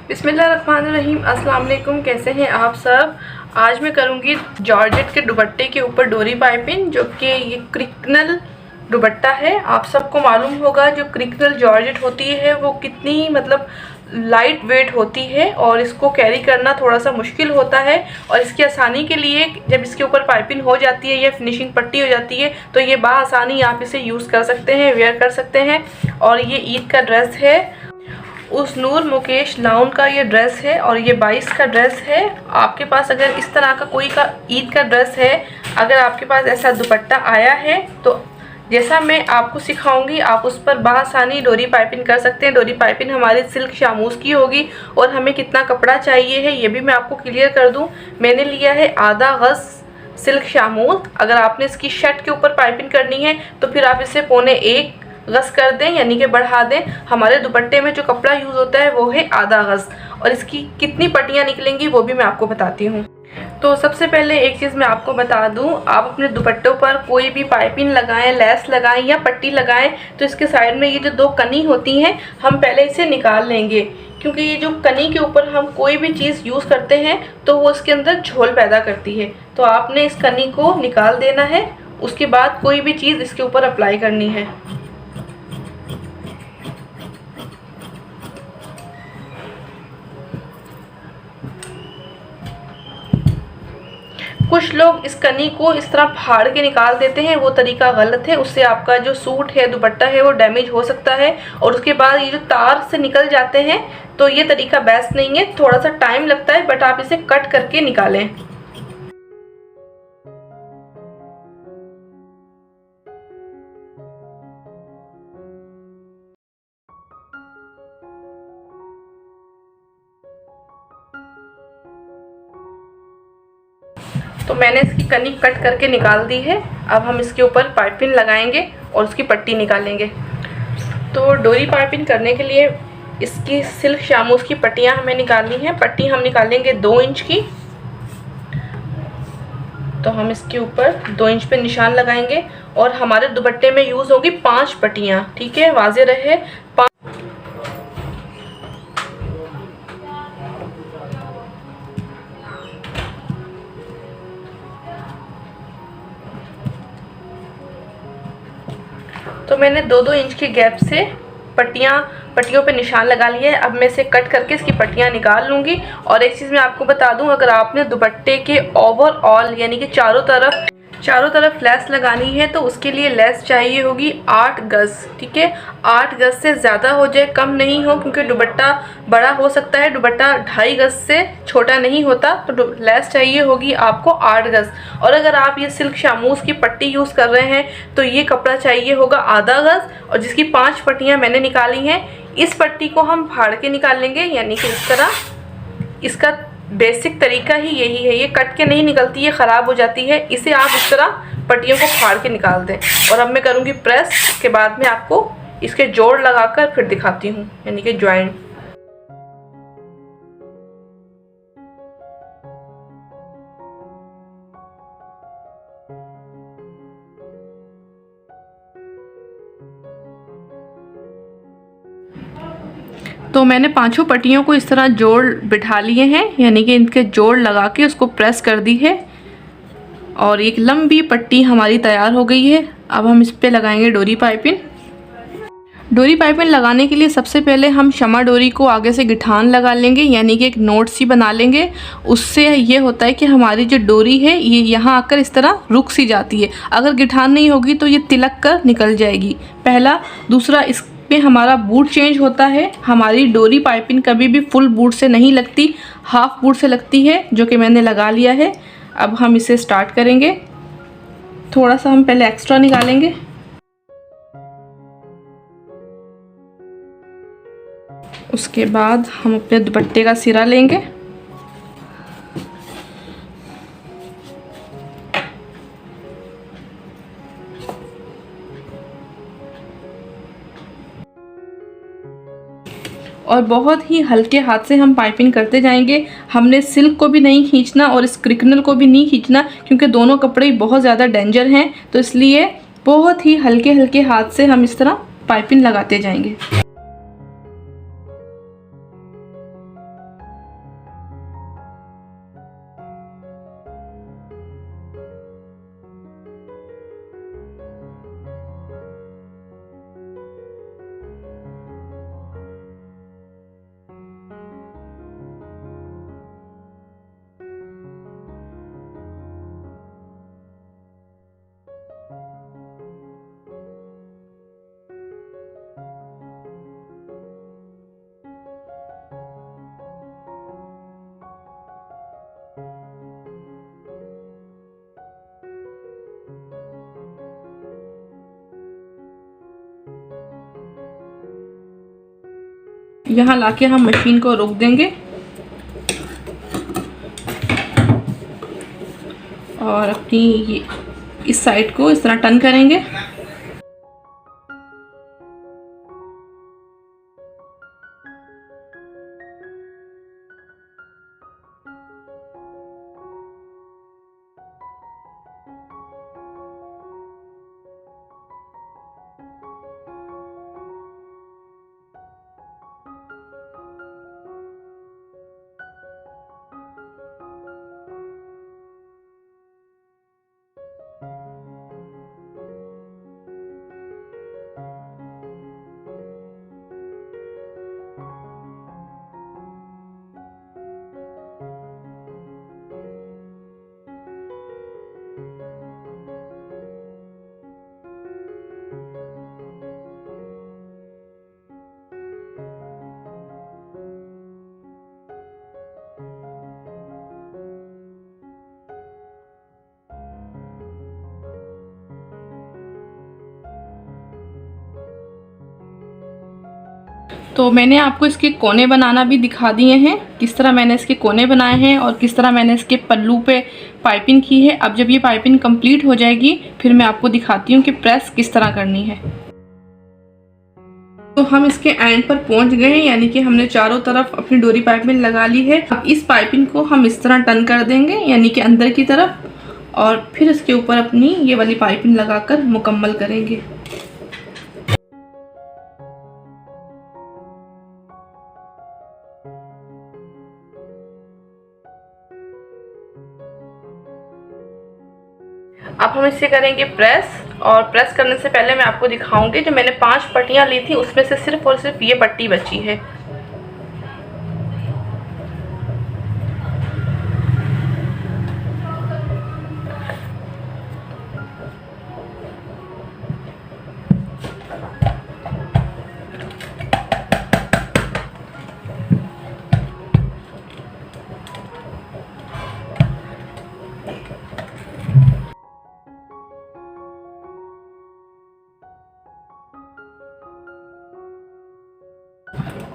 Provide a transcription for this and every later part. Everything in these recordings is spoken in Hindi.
बिस्मिल्लाहिर्रहमानिर्रहीम। अस्सलाम वालेकुम। कैसे हैं आप सब। आज मैं करूंगी जॉर्जेट के दुपट्टे के ऊपर डोरी पाइपिंग, जो कि ये क्रिकनल दुपट्टा है। आप सबको मालूम होगा जो क्रिकनल जॉर्जेट होती है वो कितनी लाइट वेट होती है और इसको कैरी करना थोड़ा सा मुश्किल होता है। और इसकी आसानी के लिए जब इसके ऊपर पाइपिंग हो जाती है या फिनिशिंग पट्टी हो जाती है तो ये बाआसानी आप इसे यूज़ कर सकते हैं, वेयर कर सकते हैं। और ये ईद का ड्रेस है, उस नूर मुकेश लाउन का ये ड्रेस है और ये 22 का ड्रेस है। आपके पास अगर इस तरह का कोई का ईद का ड्रेस है, अगर आपके पास ऐसा दुपट्टा आया है तो जैसा मैं आपको सिखाऊंगी आप उस पर बाआसानी डोरी पाइपिंग कर सकते हैं। डोरी पाइपिंग हमारी सिल्क शामूस की होगी और हमें कितना कपड़ा चाहिए है ये भी मैं आपको क्लियर कर दूं। मैंने लिया है आधा गज सिल्क शामूस। अगर आपने इसकी शर्ट के ऊपर पाइपिंग करनी है तो फिर आप इसे 1.25 गज कर दें, यानी कि बढ़ा दें। हमारे दुपट्टे में जो कपड़ा यूज़ होता है वो है आधा गज। और इसकी कितनी पट्टियाँ निकलेंगी वो भी मैं आपको बताती हूँ। तो सबसे पहले एक चीज़ मैं आपको बता दूं, आप अपने दुपट्टों पर कोई भी पाइपिंग लगाएं, लेस लगाएं या पट्टी लगाएं तो इसके साइड में ये जो 2 कनी होती हैं हम पहले इसे निकाल लेंगे, क्योंकि ये जो कनी के ऊपर हम कोई भी चीज़ यूज़ करते हैं तो वो इसके अंदर झोल पैदा करती है। तो आपने इस कनी को निकाल देना है, उसके बाद कोई भी चीज़ इसके ऊपर अप्लाई करनी है। कुछ लोग इस कनी को इस तरह फाड़ के निकाल देते हैं, वो तरीका गलत है। उससे आपका जो सूट है, दुपट्टा है, वो डैमेज हो सकता है और उसके बाद ये जो तार से निकल जाते हैं, तो ये तरीका बेस्ट नहीं है। थोड़ा सा टाइम लगता है बट आप इसे कट करके निकालें। तो मैंने इसकी कनी कट करके निकाल दी है। अब हम इसके ऊपर पाइपिंग लगाएंगे और उसकी पट्टी निकालेंगे। तो डोरी पाइपिंग करने के लिए इसकी सिल्क शामूस की पट्टियाँ हमें निकालनी है। पट्टी हम निकालेंगे 2 इंच की। तो हम इसके ऊपर 2 इंच पे निशान लगाएंगे और हमारे दुपट्टे में यूज़ होगी 5 पट्टियाँ। ठीक है, वाज़े रहे। तो मैंने 2-2 इंच के गैप से पट्टियों पे निशान लगा लिए। अब मैं इसे कट करके इसकी पट्टियाँ निकाल लूँगी। और एक चीज़ मैं आपको बता दूँ, अगर आपने दुपट्टे के ओवरऑल यानी कि चारों तरफ लेस लगानी है तो उसके लिए लेस चाहिए होगी 8 गज। ठीक है, 8 गज से ज़्यादा हो जाए, कम नहीं हो, क्योंकि दुपट्टा बड़ा हो सकता है। दुपट्टा 2.5 गज से छोटा नहीं होता, तो लेस चाहिए होगी आपको 8 गज। और अगर आप ये सिल्क शामूस की पट्टी यूज़ कर रहे हैं तो ये कपड़ा चाहिए होगा आधा गज। और जिसकी 5 पट्टियाँ मैंने निकाली हैं, इस पट्टी को हम फाड़ के निकाल लेंगे, यानी कि इस तरह। इसका बेसिक तरीका ही यही है, ये कट के नहीं निकलती, ये ख़राब हो जाती है। इसे आप इस तरह पट्टियों को फाड़ के निकाल दें। और अब मैं करूँगी प्रेस, के बाद में आपको इसके जोड़ लगाकर फिर दिखाती हूँ, यानी कि जॉइंट। तो मैंने 5 पट्टियों को इस तरह जोड़ बिठा लिए हैं, यानी कि इनके जोड़ लगा के उसको प्रेस कर दी है और एक लंबी पट्टी हमारी तैयार हो गई है। अब हम इस पे लगाएंगे डोरी पाइपिंग। डोरी पाइपिंग लगाने के लिए सबसे पहले हम शमा डोरी को आगे से गिठान लगा लेंगे, यानी कि एक नोट सी बना लेंगे। उससे ये होता है कि हमारी जो डोरी है ये यहाँ आकर इस तरह रुक सी जाती है। अगर गिठान नहीं होगी तो ये तिलक कर निकल जाएगी। पहला। दूसरा, इस पे हमारा बूट चेंज होता है। हमारी डोरी पाइपिंग कभी भी फुल बूट से नहीं लगती, हाफ बूट से लगती है, जो कि मैंने लगा लिया है। अब हम इसे स्टार्ट करेंगे। थोड़ा सा हम पहले एक्स्ट्रा निकालेंगे। उसके बाद हम अपने दुपट्टे का सिरा लेंगे और बहुत ही हल्के हाथ से हम पाइपिंग करते जाएंगे। हमने सिल्क को भी नहीं खींचना और इस क्रिकनल को भी नहीं खींचना, क्योंकि दोनों कपड़े बहुत ज़्यादा डेंजर हैं। तो इसलिए बहुत ही हल्के हल्के हाथ से हम इस तरह पाइपिंग लगाते जाएंगे। यहाँ लाके हम मशीन को रोक देंगे और अपनी ये इस साइड को इस तरह टर्न करेंगे। तो मैंने आपको इसके कोने बनाना भी दिखा दिए हैं, किस तरह मैंने इसके कोने बनाए हैं और किस तरह मैंने इसके पल्लू पे पाइपिंग की है। अब जब ये पाइपिंग कंप्लीट हो जाएगी फिर मैं आपको दिखाती हूँ कि प्रेस किस तरह करनी है। तो हम इसके एंड पर पहुँच गए हैं, यानी कि हमने चारों तरफ अपनी डोरी पाइपिंग लगा ली है। अब इस पाइपिंग को हम इस तरह टर्न कर देंगे, यानी कि अंदर की तरफ, और फिर इसके ऊपर अपनी ये वाली पाइपिंग लगाकर मुकम्मल करेंगे। अब हम इसे करेंगे प्रेस, और प्रेस करने से पहले मैं आपको दिखाऊंगी जो मैंने 5 पट्टियां ली थी उसमें से सिर्फ और सिर्फ ये पट्टी बची है।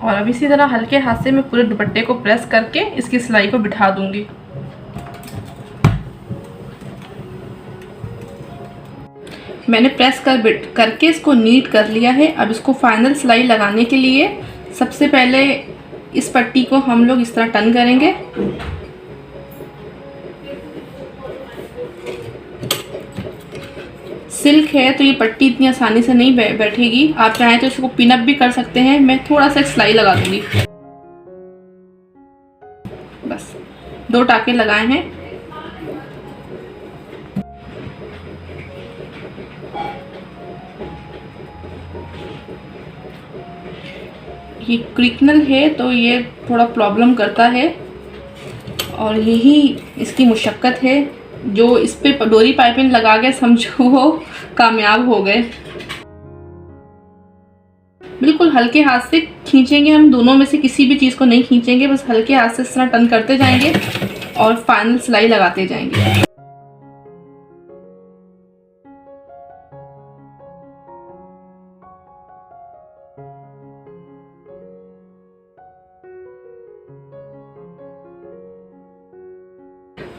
और अब इसी तरह हल्के हाथ से मैं पूरे दुपट्टे को प्रेस करके इसकी सिलाई को बिठा दूंगी। मैंने प्रेस करके इसको नीट कर लिया है। अब इसको फाइनल सिलाई लगाने के लिए सबसे पहले इस पट्टी को हम लोग इस तरह टर्न करेंगे। सिल्क है तो ये पट्टी इतनी आसानी से नहीं बैठेगी। आप चाहें तो इसको पिन अप भी कर सकते हैं। मैं थोड़ा सा सिलाई लगा दूंगी, बस 2 टाके लगाए हैं। ये क्रिकनल है तो ये थोड़ा प्रॉब्लम करता है और यही इसकी मुशक्क़त है। जो इस पे डोरी पाइपिंग लगा के समझो वो कामयाब हो गए। बिल्कुल हल्के हाथ से खींचेंगे, हम दोनों में से किसी भी चीज़ को नहीं खींचेंगे, बस हल्के हाथ से इस तरह टर्न करते जाएंगे और फाइनल सिलाई लगाते जाएंगे।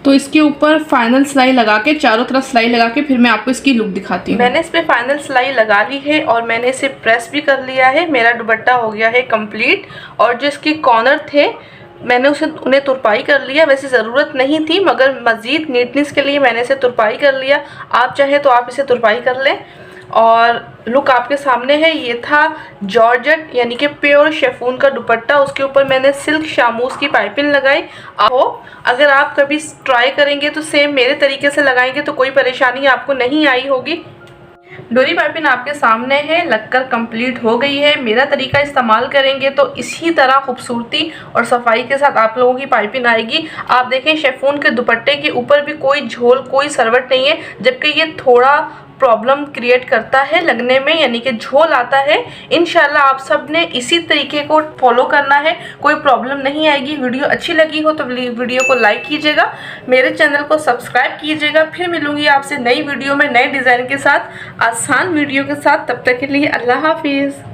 तो इसके ऊपर फाइनल सिलाई लगा के, चारों तरफ सिलाई लगा के फिर मैं आपको इसकी लुक दिखाती हूँ। मैंने इस पे फाइनल सिलाई लगा ली है और मैंने इसे प्रेस भी कर लिया है। मेरा दुपट्टा हो गया है कंप्लीट। और जो इसके कॉर्नर थे मैंने उन्हें तुरपाई कर लिया। वैसे ज़रूरत नहीं थी मगर मज़ीद नीटनेस के लिए मैंने इसे तुरपाई कर लिया। आप चाहे तो आप इसे तुरपाई कर लें। और लुक आपके सामने है। ये था जॉर्जेट यानी कि प्योर शेफून का दुपट्टा। उसके ऊपर मैंने सिल्क शामूस की पाइपिंग लगाई। अगर आप कभी ट्राई करेंगे तो सेम मेरे तरीके से लगाएंगे तो कोई परेशानी आपको नहीं आई होगी। डोरी पाइपिंग आपके सामने है, लगकर कंप्लीट हो गई है। मेरा तरीका इस्तेमाल करेंगे तो इसी तरह खूबसूरती और सफाई के साथ आप लोगों की पाइपिंग आएगी। आप देखें शेफून के दुपट्टे के ऊपर भी कोई झोल, कोई सरवट नहीं है, जबकि ये थोड़ा प्रॉब्लम क्रिएट करता है लगने में, यानी कि झोल आता है। इंशाल्लाह आप सब ने इसी तरीके को फॉलो करना है, कोई प्रॉब्लम नहीं आएगी। वीडियो अच्छी लगी हो तो वीडियो को लाइक कीजिएगा, मेरे चैनल को सब्सक्राइब कीजिएगा। फिर मिलूंगी आपसे नई वीडियो में नए डिज़ाइन के साथ, आसान वीडियो के साथ। तब तक के लिए अल्लाह हाफिज़।